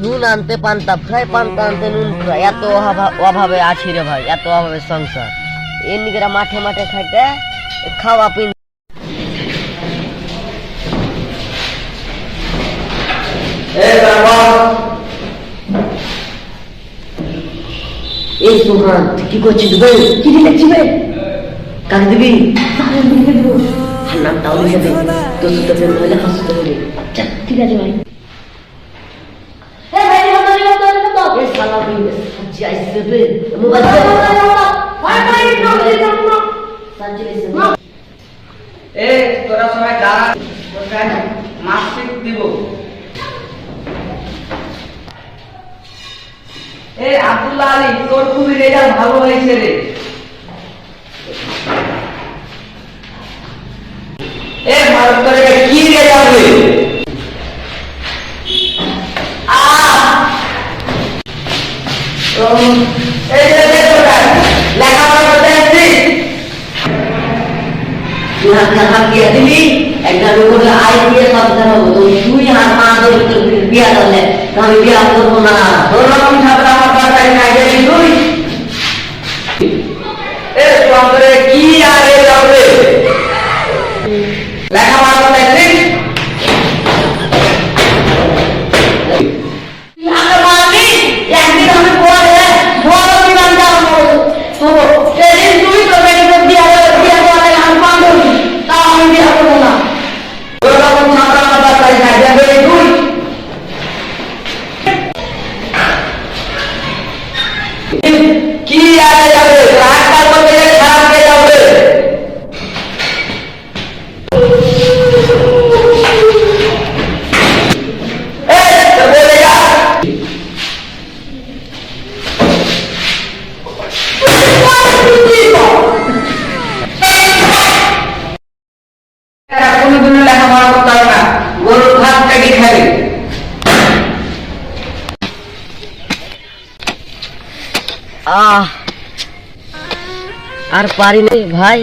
নুন আনতে পান্তা ফ্রাই, পান্তা আনতে নুন ফ্রাই। এত অভাবে আছি রে ভাই, এত অভাবে সংসার। এমনিকেরা মাঠে মাঠে খাইতে খাওয়া পিন। এই সুহান কি করছিস ভাই? কি দেখছি ভাই? কাকে দিবি? নামটাও লিখে দে, তোর সাথে প্রেম হলে হাসতে হবে। আচ্ছা ঠিক আছে ভাই। তোরা সবাই দাঁড়া, মার্কশিট দিব। আব্দুল্লাহ আলী, তোর খুবই রেজাল্ট ভালো হয়েছে রে। ভারত করে কি রেজাল্ট হয়েছে? লেখাপড়া করতে আসছিস? একটা লোকের IPS অফিসার হবো, তুই হাত মা ধরে বিয়া করলে আমি বিয়া করবো না। তোর রকম ছাত্র আমার দরকারি নাই, জানি তুই কি আর যাবে লেখাপড়া করতে আসছিস? কি আর যাবে রাস্তার মধ্যে খারাপ হয়ে যাবে। কোনোদিনও লেখাপড়া করতে হবে না, গরুর ভাত কেটে খাবে। আর পারিনি ভাই,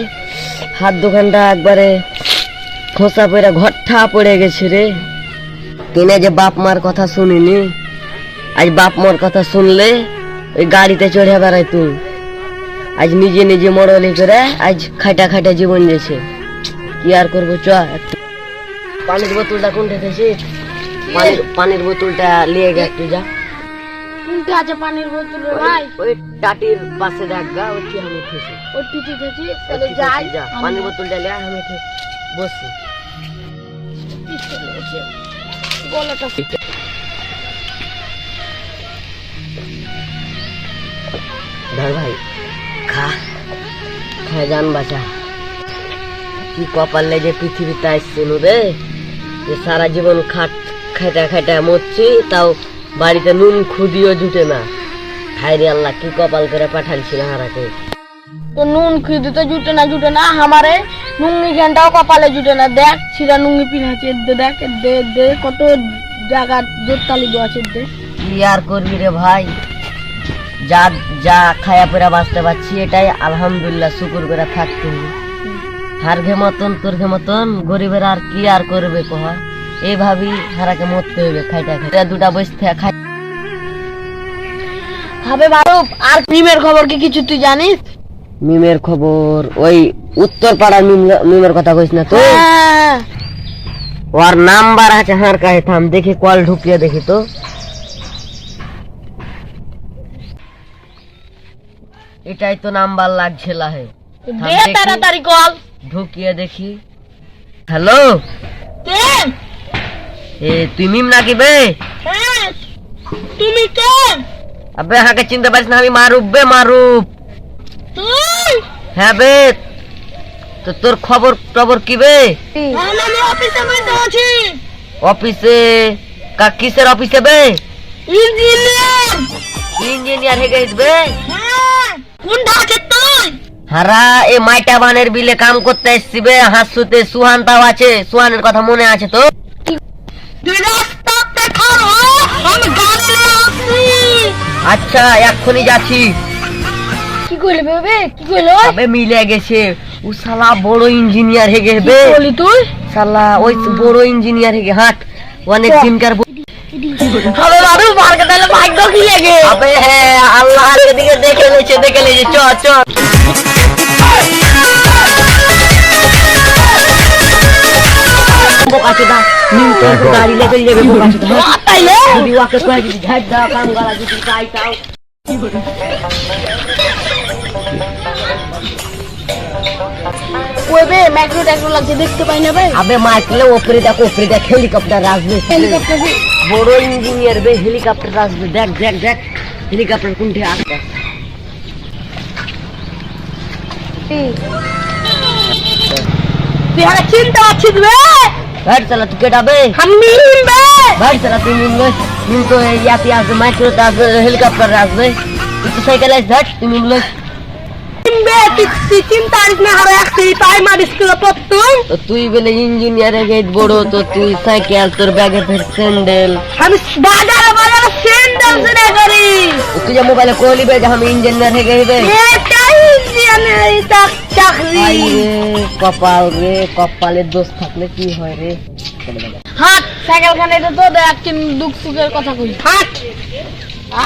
হাত দোকানটা একবারে খোসা পড়ে ঘট্টা পড়ে গেছে রে। কিনে যে বাপ মার কথা শুনিনি, আজ বাপ মার কথা শুনলে ওই গাড়িতে চড়ে বেড়াই তুই। আজ নিজে নিজে মরলি করে আজ খাইটা খাইটা জীবন গেছে। কি আর করবো, চ পানির বোতলটা কোনটা থেকে পানির বোতলটা নিয়ে গে একটু যা। কোনটা আছে পানির বোতল ভাই? ওই টাটির পাশে দেখ গা, ওই কি আমি খেয়েছি। ওই টিটি থেকে চলে যাই, যা পানির বোতলটা নিয়ে আমি বসছি। গলাটা ধর ভাই, খা খা জান বাঁচা। কি কপালে যে পৃথিবীতে আসছিল রে, যে সারা জীবন খাইটা খাইটা মরছি, তাও বাড়িতে নুন খুদিও জুটে না। হায়রে আল্লাহ, কি কপাল করে পাঠালছিল হারাকে। তো নুন খুঁজে তো জুটে না আমারে নুঙ্গি ঘন্টাও কপালে জুটে না। দেখ ছিড়া নুঙ্গি পিনাছে, দেখ দে কত জায়গা জোরতালি আছে। দে কি আর করবি রে ভাই, যা যা খায়া পেরা বাঁচতে পারছি এটাই আলহামদুলিল্লাহ, শুকুর করে থাকতে। হার ঘে মতন তোর ঘে মতন গরিবের আর কি আর করবে কহ, এইভাবেই হারাকে মরতে হবে খাইটা খাইটা। দুটা বসতে খাই হবে বারুপ। আর মিমের খবর কি কিছু তুই জানিস? মিমের খবর ওই উত্তর পাড়ার মিমের কথা কইস না তো? ওর নাম্বার আছে হার কাছে, থাম দেখি কল ঢুকিয়ে দেখি তো। এটাই তো নাম্বার লাগছে লাহে, দে তাড়াতাড়ি কল ঢুকিয়ে দেখি। হ্যালো, কে? তুই মিম নাকি বে? হ্যাঁ, তুমি কে? আবে হাকে চিনতে পারিস না, আমি মারুফ বে, মারুফ। তুই? হ্যাঁ বে, তো তোর খবর টবর কি বে? আমি অফিসে বসে আছি। অফিসে? কিসের অফিসে বে? ইঞ্জিনিয়ার হয়ে গেছিস বে? হ্যাঁ, কোনটা আছে তুই? হারা এ মাইটা বানের বিলে কাম করতে এসছি বে, হাসুতে সুহান তাও আছে। সুহানের কথা মনে আছে তো? আচ্ছা এক্ষুনি যাচ্ছি। কি কইলে বেবে? কি কইলো? আবে মিলে গেছে, ও শালা বড় ইঞ্জিনিয়ার হয়ে গেছে বে। বলি তুই? শালা ওই বড় ইঞ্জিনিয়ার হয়ে গে। হাট অনেক দিনকার। হ্যালো দাদু, মার যাবি লেগে আবে হ্যাঁ আল্লাহ এদিকে দেখে নিয়েছে চ চ বোকাচে দা নিউ তো গাড়ি লেগে যাবে বোকাচে দা তাইলে যদি ওকে কয়ে যদি ঝাড় দাও কাম গালা যদি চাইতাও ওই বে ম্যাক্রো ট্যাক্রো লাগছে দেখতে পাই না ভাই আবে মাইকেলে ওপরে দেখ হেলিকপ্টার আসবে হেলিকপ্টার বড় ইঞ্জিনিয়ার বে হেলিকপ্টার আসবে দেখ হেলিকপ্টার কোনটি আসবে তুই হারা চিন্তা আছিস বে ভাই চালা তুই কেটাবে আমি বে ভাই চালা তুই নিন তো ইয়াতে আসবে মাইক্রোতে আসবে হেলিকপ্টার আসবে তুই তো সাইকেল আস ধর তুই নিন বে তুই চিন্তা করিস না হারা একটি প্রাইমারি স্কুলে পড়তুম তো তুই বলে ইঞ্জিনিয়ারে গেট বড় তো তুই সাইকেল তোর ব্যাগে ফের স্যান্ডেল আমি বাজারে সেন্টার শুনে করি তুই যে মোবাইলে কইলি বে যে আমি ইঞ্জিনিয়ার হয়ে গেইবে এটাই ইঞ্জিনিয়ারিং চাকরি কপালের দোষ থাকলে কি হয় রে হাট সাইকেল খানে তো দেখ দুঃখ সুখের কথা কই হাট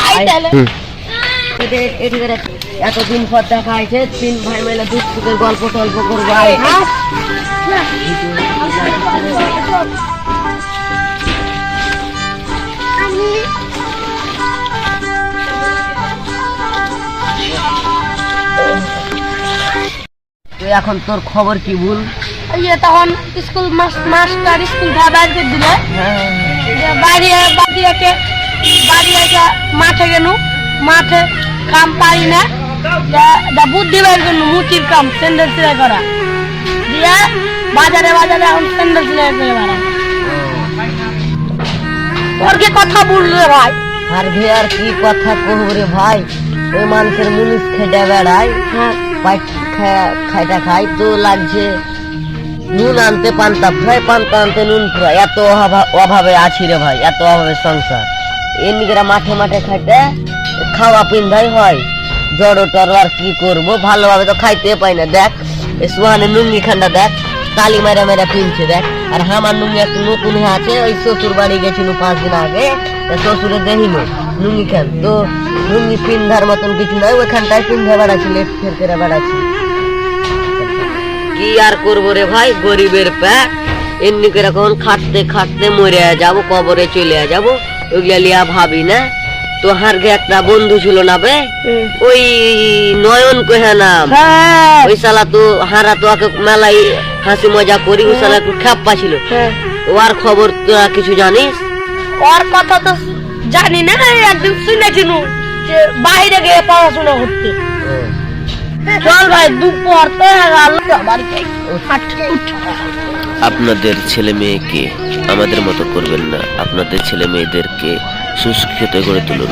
আই তাহলে এতদিন পর দেখা হয়েছে 3 ভাই মিলে দুঃখ সুখের গল্প টল্প করবো হাট তুই এখন তোর খবর কি বল ইয়ে তখন স্কুল মাস্টার স্কুল বাইরে দিলে বাইরে এসে মাঠে গেল মাঠে কাম পারি না বুদ্ধি বের জন্য মুচির কাম স্যান্ডেল সেলাই করা দিয়ে বাজারে এখন স্যান্ডেল সেলাই করে বেড়া তোর কি কথা বললে ভাই আর ভে আর কি কথা কহব রে ভাই ওই মানুষের মুনিশ খেটে বেড়ায় খাইটা খাই তো লাগছে নুন আনতে পান্তা ফ্রাই পান্তা আনতে নুন ফ্রাই এত অভাবে আছি রে ভাই এত অভাবে সংসার এমনিকেরা মাঠে খাইতে খাওয়া পিন্ধাই হয় জড়ো টড়ো আর কি করবো ভালোভাবে তো খাইতে পাই না দেখ সোহানে নুঙ্গি খান্ডা দেখ তালি মেরা পিনছে দেখ আর আমার নুঙ্গি একটা নতুন আছে ওই শ্বশুর বাড়ি গেছিল 5 দিন আগে শ্বশুরে দেখিল নুঙ্গি খান তো নুঙ্গি পিন্ধার মতন কিছু নয় ওইখানটায় পিন্ধে বেড়াচ্ছি লেট ফের করে বেড়াচ্ছি কি আর করবো রে ভাই গরিবের পেট এমনি করে কখন খাটতে মরে যাব কবরে চলে যাব ওইগুলা লিয়া ভাবি না তো হারগে একটা বন্ধু ছিল না বে ওই নয়ন কহে নাম ওই শালা তো হারা তো আকে মেলাই হাসি মজা করি ওই শালা একটু খ্যাপ্পা ছিল ওর খবর তোরা কিছু জানিস ওর কথা তো জানি না একদিন শুনেছি যে বাইরে গিয়ে পড়াশোনা করতে চল ভাই দুপুর তো বাড়িতে আপনাদের ছেলে মেয়েকে আমাদের মতো করবেন না, আপনাদের ছেলে মেয়েদেরকে সুশিক্ষিত করে তুলুন।